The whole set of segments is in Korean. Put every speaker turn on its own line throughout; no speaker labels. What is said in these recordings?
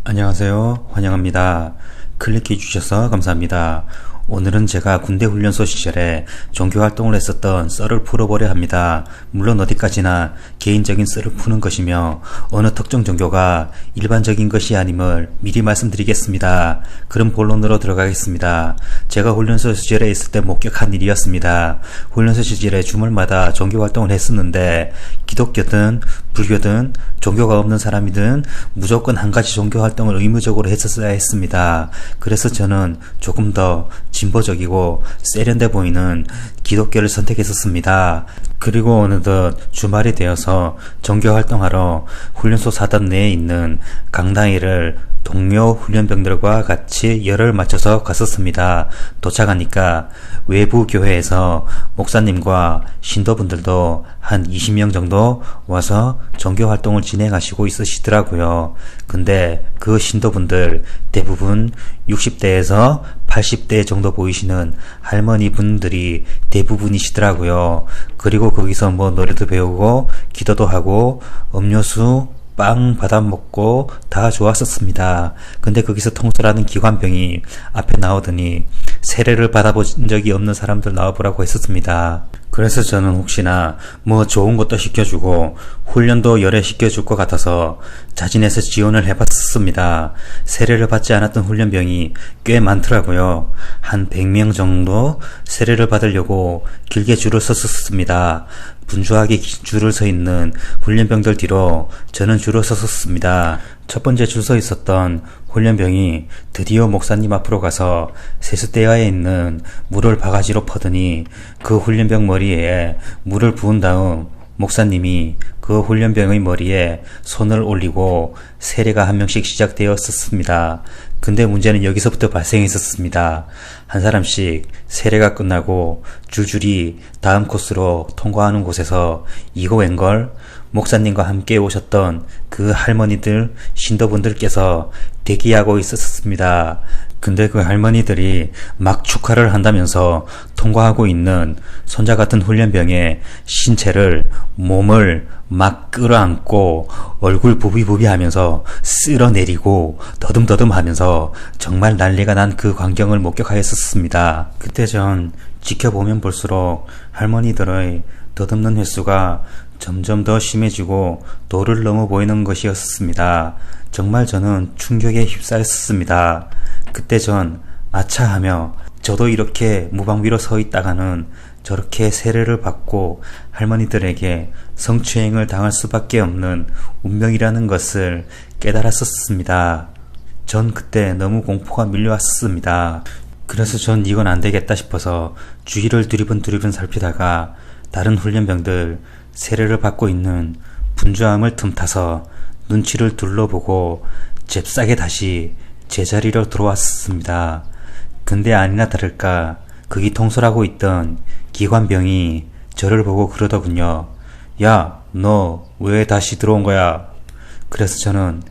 안녕하세요. 환영합니다. 클릭해 주셔서 감사합니다. 오늘은 제가 군대 훈련소 시절에 종교활동을 했었던 썰을 풀어보려 합니다. 물론 어디까지나 개인적인 썰을 푸는 것이며 어느 특정 종교가 일반적인 것이 아님을 미리 말씀드리겠습니다. 그럼 본론으로 들어가겠습니다. 제가 훈련소 시절에 있을 때 목격한 일이었습니다. 훈련소 시절에 주말마다 종교활동을 했었는데 기독교든 불교든 종교가 없는 사람이든 무조건 한 가지 종교활동을 의무적으로 했었어야 했습니다. 그래서 저는 조금 더 진보적이고 세련돼 보이는 기독교를 선택했었습니다. 그리고 어느덧 주말이 되어서 종교활동하러 훈련소 사단 내에 있는 강당회를 동료 훈련병들과 같이 열을 맞춰서 갔었습니다. 도착하니까 외부 교회에서 목사님과 신도분들도 한 20명 정도 와서 종교활동을 진행하시고 있으시더라고요. 근데 그 신도분들 대부분 60대에서 80대 정도 보이시는 할머니 분들이 대부분이시더라고요. 그리고 거기서 노래도 배우고 기도도 하고 음료수 빵 받아먹고 다 좋았었습니다. 근데 거기서 통솔하는 기관병이 앞에 나오더니 세례를 받아본 적이 없는 사람들 나와보라고 했었습니다. 그래서 저는 혹시나 좋은 것도 시켜주고 훈련도 열애 시켜줄 것 같아서 자진해서 지원을 해봤습니다. 세례를 받지 않았던 훈련병이 꽤 많더라고요. 한 100명 정도 세례를 받으려고 길게 줄을 섰었습니다. 분주하게 줄을 서 있는 훈련병들 뒤로 저는 줄을 섰었습니다. 첫 번째 줄 서 있었던 훈련병이 드디어 목사님 앞으로 가서 세숫대야에 있는 물을 바가지로 퍼더니 그 훈련병 머리에 물을 부은 다음 목사님이 그 훈련병의 머리에 손을 올리고 세례가 한 명씩 시작되었었습니다. 근데 문제는 여기서부터 발생했었습니다. 한 사람씩 세례가 끝나고 줄줄이 다음 코스로 통과하는 곳에서 이거 웬걸? 목사님과 함께 오셨던 그 할머니들, 신도분들께서 대기하고 있었습니다. 근데 그 할머니들이 막 축하를 한다면서 통과하고 있는 손자 같은 훈련병의 신체를, 몸을 막 끌어안고 얼굴 부비부비 하면서 쓸어내리고 더듬더듬 하면서 정말 난리가 난 그 광경을 목격하였었습니다. 그때 전 지켜보면 볼수록 할머니들의 더듬는 횟수가 점점 더 심해지고 도를 넘어 보이는 것이었습니다. 정말 저는 충격에 휩싸였습니다. 그때 전 아차 하며 저도 이렇게 무방비로 서 있다가는 저렇게 세례를 받고 할머니들에게 성추행을 당할 수밖에 없는 운명이라는 것을 깨달았었습니다. 전 그때 너무 공포가 밀려왔습니다. 그래서 전 이건 안 되겠다 싶어서 주위를 두리번 살피다가 다른 훈련병들 세례를 받고 있는 분주함을 틈타서 눈치를 둘러보고 잽싸게 다시 제자리로 들어왔습니다. 근데 아니나 다를까 거기 통솔하고 있던 기관병이 저를 보고 그러더군요. 야, 너 왜 다시 들어온 거야? 그래서 저는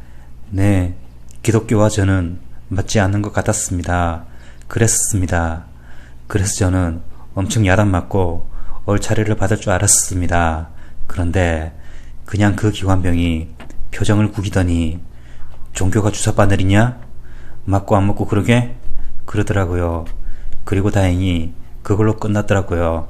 네, 기독교와 저는 맞지 않는 것 같았습니다. 그랬습니다. 그래서 저는 엄청 야단 맞고 얼차례를 받을 줄 알았습니다. 그런데 그냥 그 기관병이 표정을 구기더니 종교가 주사바늘이냐? 맞고 안 맞고 그러게? 그러더라고요. 그리고 다행히 그걸로 끝났더라고요.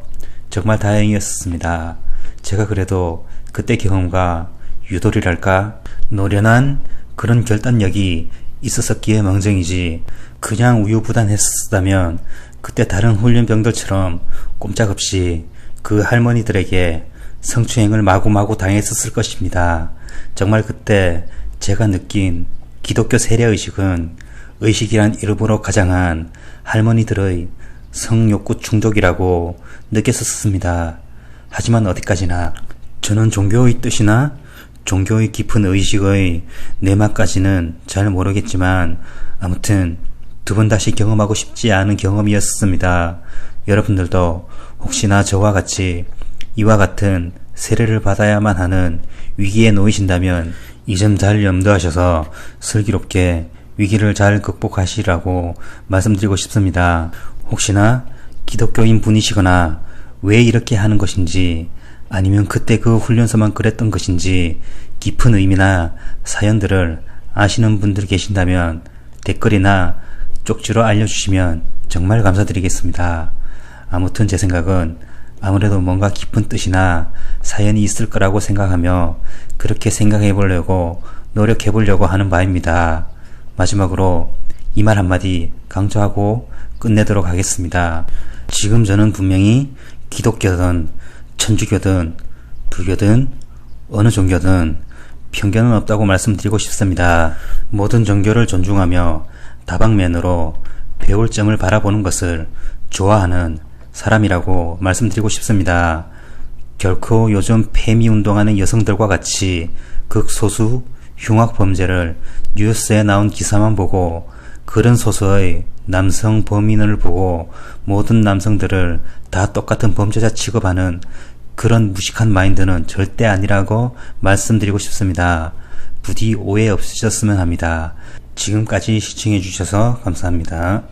정말 다행이었습니다. 제가 그래도 그때 경험과 유도리랄까? 노련한 그런 결단력이 있었었기에 망정이지 그냥 우유부단했었다면 그때 다른 훈련병들처럼 꼼짝없이 그 할머니들에게 성추행을 마구마구 당했었을 것입니다. 정말 그때 제가 느낀 기독교 세례의식은 의식이란 이름으로 가장한 할머니들의 성욕구 충족이라고 느꼈었습니다. 하지만 어디까지나 저는 종교의 뜻이나 종교의 깊은 의식의 내막까지는 잘 모르겠지만 아무튼 두 번 다시 경험하고 싶지 않은 경험이었습니다. 여러분들도 혹시나 저와 같이 이와 같은 세례를 받아야만 하는 위기에 놓이신다면 이 점 잘 염두하셔서 슬기롭게 위기를 잘 극복하시라고 말씀드리고 싶습니다. 혹시나 기독교인 분이시거나 왜 이렇게 하는 것인지 아니면 그때 그 훈련소만 그랬던 것인지 깊은 의미나 사연들을 아시는 분들 계신다면 댓글이나 쪽지로 알려주시면 정말 감사드리겠습니다. 아무튼 제 생각은 아무래도 뭔가 깊은 뜻이나 사연이 있을 거라고 생각하며 그렇게 생각해 보려고 노력해 보려고 하는 바입니다. 마지막으로 이 말 한마디 강조하고 끝내도록 하겠습니다. 지금 저는 분명히 기독교든 천주교든 불교든 어느 종교든 편견은 없다고 말씀드리고 싶습니다. 모든 종교를 존중하며 다방면으로 배울 점을 바라보는 것을 좋아하는 사람이라고 말씀드리고 싶습니다. 결코 요즘 페미운동하는 여성들과 같이 극소수 흉악범죄를 뉴스에 나온 기사만 보고 그런 소수의 남성 범인을 보고 모든 남성들을 다 똑같은 범죄자 취급하는 그런 무식한 마인드는 절대 아니라고 말씀드리고 싶습니다. 부디 오해 없으셨으면 합니다. 지금까지 시청해 주셔서 감사합니다.